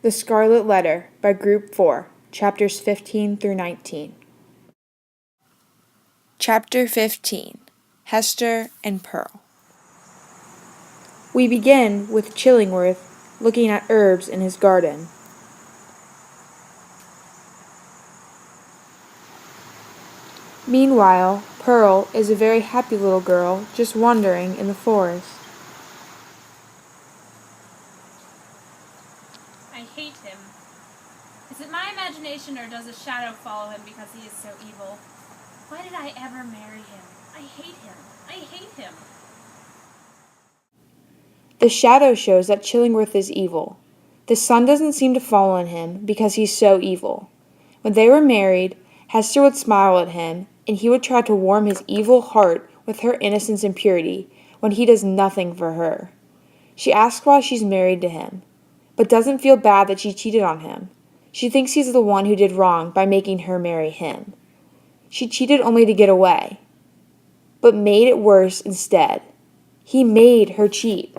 The Scarlet Letter by Group 4, Chapters 15-19. Chapter 15. Hester and Pearl. We begin with Chillingworth looking at herbs in his garden. Meanwhile, Pearl is a very happy little girl just wandering in the forest. I hate him. Is it my imagination, or does a shadow follow him because he is so evil? Why did I ever marry him? I hate him. I hate him. The shadow shows that Chillingworth is evil. The sun doesn't seem to fall on him because he's so evil. When they were married, Hester would smile at him, and he would try to warm his evil heart with her innocence and purity when he does nothing for her. She asks why she's married to him, but doesn't feel bad that she cheated on him. She thinks he's the one who did wrong by making her marry him. She cheated only to get away, but made it worse instead. He made her cheat.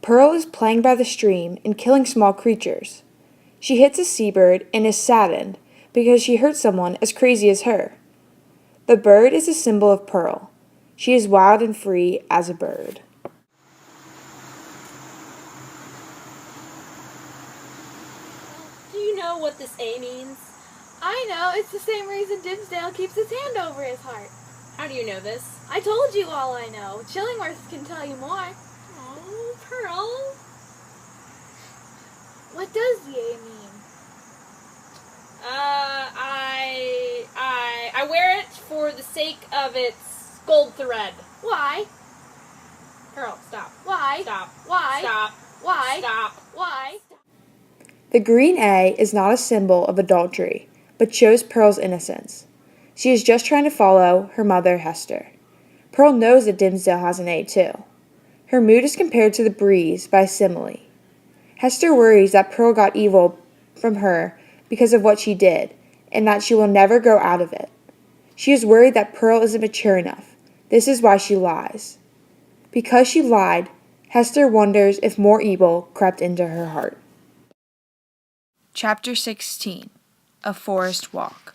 Pearl is playing by the stream and killing small creatures. She hits a seabird and is saddened because she hurt someone as crazy as her. The bird is a symbol of Pearl. She is wild and free as a bird. Do you know what this A means? I know, it's the same reason Dimmesdale keeps his hand over his heart. How do you know this? I told you all I know. Chillingworth can tell you more. Oh, Pearl. What does the A mean? I wear it for the sake of its gold thread. Why? Pearl, stop. Why? Stop. Why? Stop. Why? Stop. Why? The green A is not a symbol of adultery, but shows Pearl's innocence. She is just trying to follow her mother, Hester. Pearl knows that Dimmesdale has an A too. Her mood is compared to the breeze by simile. Hester worries that Pearl got evil from her because of what she did, and that she will never grow out of it. She is worried that Pearl isn't mature enough. This is why she lies. Because she lied, Hester wonders if more evil crept into her heart. Chapter 16. A Forest Walk.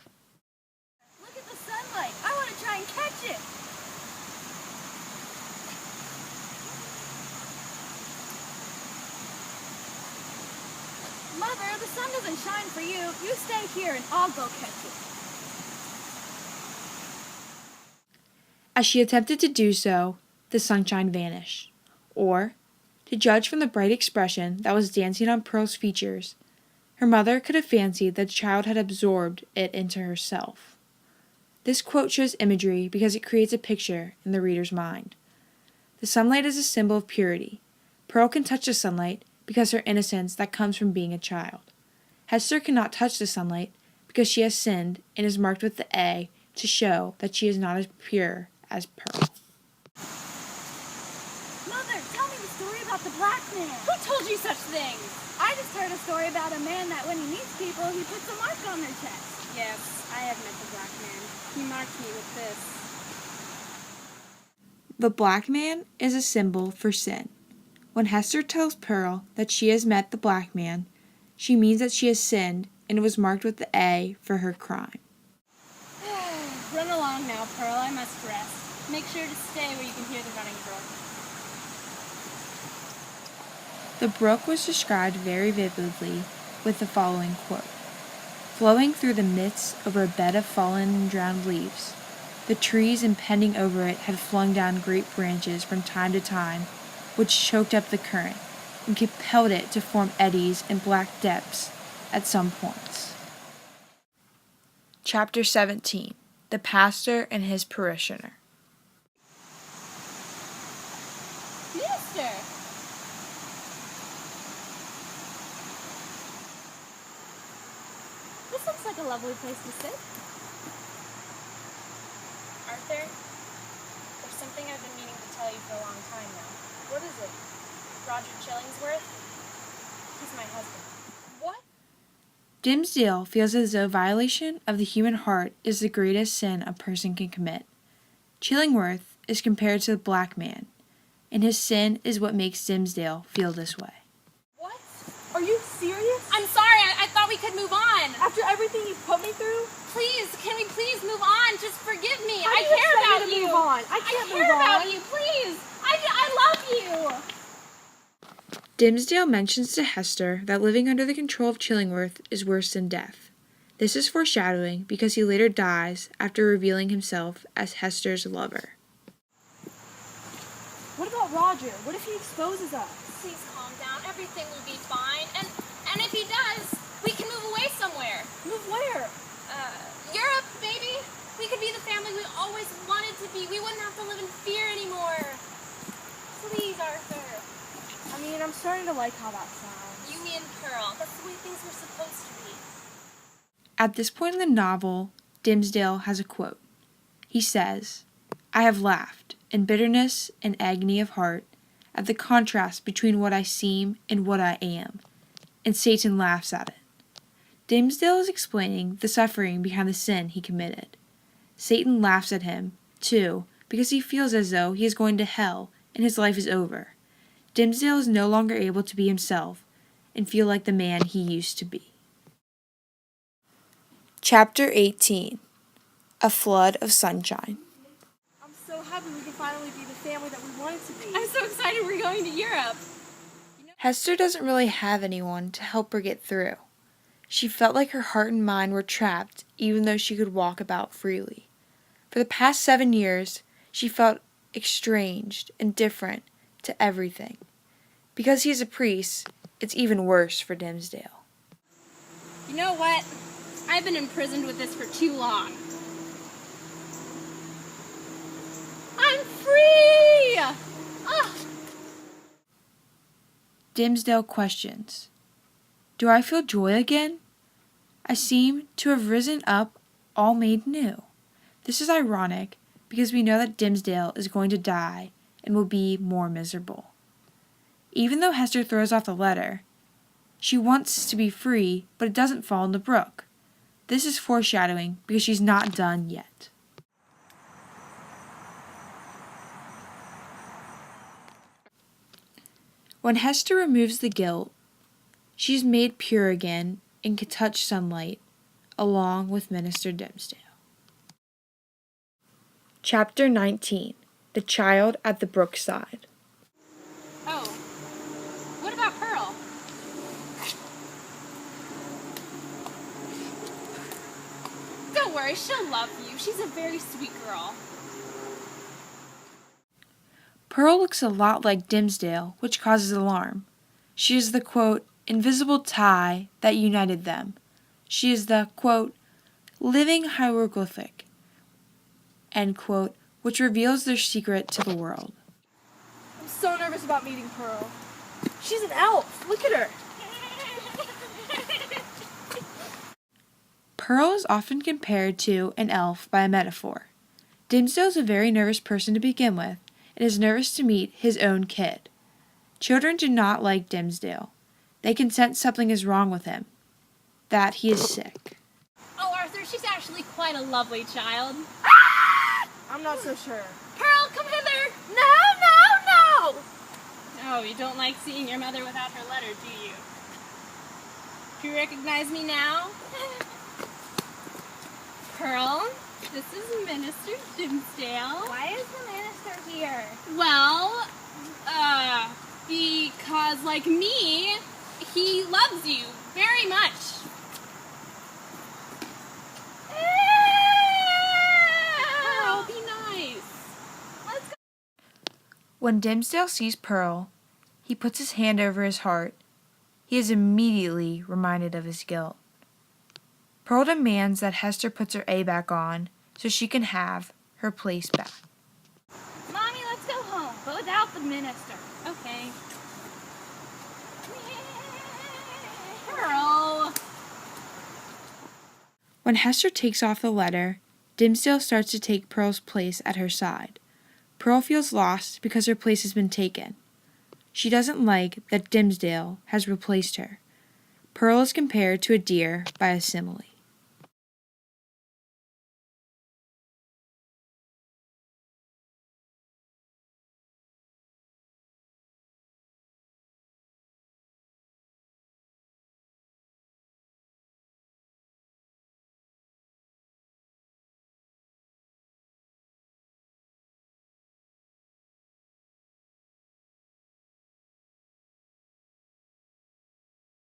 Look at the sunlight. I want to try and catch it. Mother, the sun doesn't shine for you. You stay here and I'll go catch it. As she attempted to do so, the sunshine vanished. Or, to judge from the bright expression that was dancing on Pearl's features, her mother could have fancied that the child had absorbed it into herself. This quote shows imagery because it creates a picture in the reader's mind. The sunlight is a symbol of purity. Pearl can touch the sunlight because her innocence that comes from being a child. Hester cannot touch the sunlight because she has sinned and is marked with the A to show that she is not as pure as Pearl. Mother, tell me the story about the black man. Who told you such things? I just heard a story about a man that when he meets people, he puts a mark on their chest. Yes, I have met the black man. He marked me with this. The black man is a symbol for sin. When Hester tells Pearl that she has met the black man, she means that she has sinned and was marked with the A for her crime. Run along now, Pearl. I must rest. Make sure to stay where you can hear the running brook. The brook was described very vividly with the following quote. Flowing through the midst over a bed of fallen and drowned leaves, the trees impending over it had flung down great branches from time to time, which choked up the current and compelled it to form eddies and black depths at some points. Chapter 17. The Pastor and His Parishioner. Mister! This looks like a lovely place to sit. Arthur, there's something I've been meaning to tell you for a long time now. What is it? Roger Chillingsworth, he's my husband. What? Dimmesdale feels as though violation of the human heart is the greatest sin a person can commit. Chillingworth is compared to the black man, and his sin is what makes Dimmesdale feel this way. What? Are you serious? I'm sorry, I thought we could move on. After everything you've put me through? Please, can we please move on? Just forgive me. How I do you care expect me about to you. move on? I can't move care about on. you, please. I love you. Dimmesdale mentions to Hester that living under the control of Chillingworth is worse than death. This is foreshadowing because he later dies after revealing himself as Hester's lover. What about Roger? What if he exposes us? Please calm down. Everything will be fine. And if he does, we can move away somewhere. Move where? Europe, maybe. We could be the family we always wanted to be. We wouldn't have to live in fear anymore. Please, Arthur. I mean, I'm starting to like how that sounds. You, me, and Pearl. That's the way things were supposed to be. At this point in the novel, Dimmesdale has a quote. He says, "I have laughed, in bitterness and agony of heart, at the contrast between what I seem and what I am, and Satan laughs at it." Dimmesdale is explaining the suffering behind the sin he committed. Satan laughs at him, too, because he feels as though he is going to hell and his life is over. Dimmesdale is no longer able to be himself and feel like the man he used to be. Chapter 18. A Flood of Sunshine. I'm so happy we can finally be the family that we wanted to be. I'm so excited we're going to Europe. Hester doesn't really have anyone to help her get through. She felt like her heart and mind were trapped even though she could walk about freely. For the past 7 years, she felt estranged and different to everything. Because he is a priest, it's even worse for Dimmesdale. You know what? I've been imprisoned with this for too long. I'm free! Ah! Dimmesdale questions, "Do I feel joy again? I seem to have risen up, all made new." This is ironic because we know that Dimmesdale is going to die and will be more miserable. Even though Hester throws off the letter, she wants to be free, but it doesn't fall in the brook. This is foreshadowing because she's not done yet. When Hester removes the guilt, she is made pure again and can touch sunlight, along with Minister Dimmesdale. Chapter 19. The Child at the Brookside. Oh, what about Pearl? Don't worry, she'll love you. She's a very sweet girl. Pearl looks a lot like Dimmesdale, which causes alarm. She is the, quote, invisible tie that united them. She is the, quote, living hieroglyphic, end quote, which reveals their secret to the world. I'm so nervous about meeting Pearl. She's an elf. Look at her. Pearl is often compared to an elf by a metaphor. Dimmesdale is a very nervous person to begin with, and is nervous to meet his own kid. Children do not like Dimmesdale. They can sense something is wrong with him, that he is sick. Oh, Arthur, she's actually quite a lovely child. I'm not so sure. Pearl, come hither! No! Oh, you don't like seeing your mother without her letter, do you? Do you recognize me now? Pearl, this is Minister Dimmesdale. Why is the minister here? Well, because, like me, he loves you very much. Pearl, be nice. Let's go. When Dimmesdale sees Pearl, he puts his hand over his heart. He is immediately reminded of his guilt. Pearl demands that Hester puts her A back on so she can have her place back. Mommy, let's go home, but without the minister. Okay. Pearl. When Hester takes off the letter, Dimmesdale starts to take Pearl's place at her side. Pearl feels lost because her place has been taken. She doesn't like that Dimmesdale has replaced her. Pearl is compared to a deer by a simile.